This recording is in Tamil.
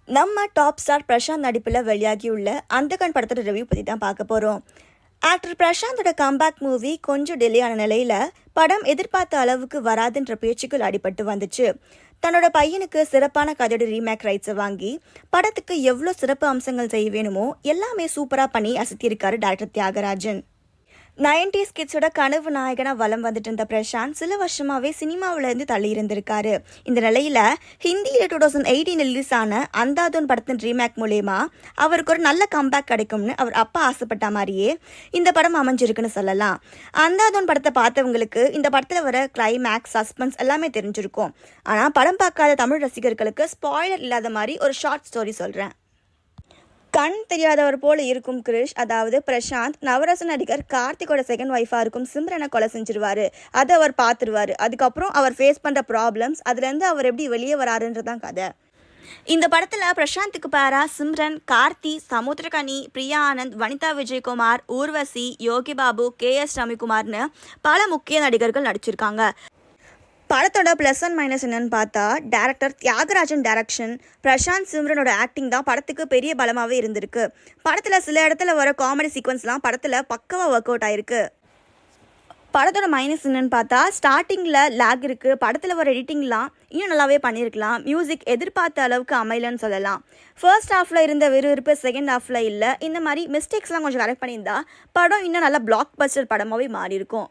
நம்ம டாப் ஸ்டார் பிரசாந்த் நடிப்பில் வெளியாகியுள்ள அந்தகன் படத்தோட ரிவ்யூ பற்றி தான் பார்க்க போகிறோம். ஆக்டர் பிரசாந்தோட கம்பேக் மூவி கொஞ்சம் டிலே ஆன நிலையில் படம் எதிர்பார்த்த அளவுக்கு வராதுன்ற பேச்சுக்கள் அடிபட்டு வந்துச்சு. தன்னோட பையனுக்கு சிறப்பான கதையோட ரீமேக் ரைட்ஸை வாங்கி படத்துக்கு எவ்வளோ சிறப்பு அம்சங்கள் செய்ய வேணுமோ எல்லாமே சூப்பராக பண்ணி அசத்தியிருக்காரு டைரக்டர் தியாகராஜன். 90s கிட்ஸோட கனவு நாயகனாக வலம் வந்துட்டு இருந்த பிரசாந்த் சில வருஷமாகவே சினிமாவிலேருந்து தள்ளி இருந்திருக்காரு. இந்த நிலையில் ஹிந்தியில் 2018 ரிலீஸ் ஆன அந்தாதூன் படத்தின் ரீமேக் மூலயமா அவருக்கு ஒரு நல்ல கம்பேக் கிடைக்கும்னு அவர் அப்பா ஆசைப்பட்ட மாதிரியே இந்த படம் அமைஞ்சிருக்குன்னு சொல்லலாம். அந்தாதூன் படத்தை பார்த்தவங்களுக்கு இந்த படத்தில் வர கிளைமேக்ஸ், சஸ்பென்ஸ் எல்லாமே தெரிஞ்சிருக்கும். ஆனால் படம் பார்க்காத தமிழ் ரசிகர்களுக்கு ஸ்பாய்லர் இல்லாத மாதிரி ஒரு ஷார்ட் ஸ்டோரி சொல்கிறேன். கண் தெரியாதவர் போல இருக்கும் கிரிஷ், அதாவது பிரசாந்த், நவரச நடிகர் கார்த்திகோட செகண்ட் ஒய்ஃபாக இருக்கும் சிம்ரனை கொலை செஞ்சிருவாரு. அதை அவர் பார்த்துருவாரு. அதுக்கப்புறம் அவர் ஃபேஸ் பண்ணுற ப்ராப்ளம்ஸ், அதுலேருந்து அவர் எப்படி வெளியே வராருன்றதான் கதை. இந்த படத்தில் பிரசாந்துக்கு பேரா சிம்ரன், கார்த்தி, சமுத்திரகனி, பிரியா ஆனந்த், வனிதா விஜயகுமார், ஊர்வசி, யோகி பாபு, KS ரவிக்குமார்னு பல முக்கிய நடிகர்கள் நடிச்சிருக்காங்க. படத்தோட ப்ளஸ் அண்ட் மைனஸ் என்னன்னு பார்த்தா, டேரக்டர் தியாகராஜன் டைரக்ஷன், பிரசாந்த், சிம்ரனோட ஆக்டிங் தான் படத்துக்கு பெரிய பலமாகவே இருந்திருக்கு. படத்தில் சில இடத்துல வர காமெடி சீக்வன்ஸ்லாம் படத்தில் பக்கவாக ஒர்க் அவுட் ஆயிருக்கு. படத்தோட மைனஸ் என்னன்னு பார்த்தா, ஸ்டார்டிங்கில் லேக் இருக்குது. படத்தில் வர எடிட்டிங்லாம் இன்னும் நல்லாவே பண்ணியிருக்கலாம். மியூசிக் எதிர்பார்த்த அளவுக்கு அமையலன்னு சொல்லலாம். ஃபர்ஸ்ட் ஹாஃபில் இருந்த விறுவிறுப்பு செகண்ட் ஹாஃபில் இல்லை. இந்த மாதிரி மிஸ்டேக்ஸ்லாம் கொஞ்சம் கரெக்ட் பண்ணியிருந்தா படம் இன்னும் நல்லா பிளாக் பஸ்டர் படமாகவே மாறி இருக்கும்.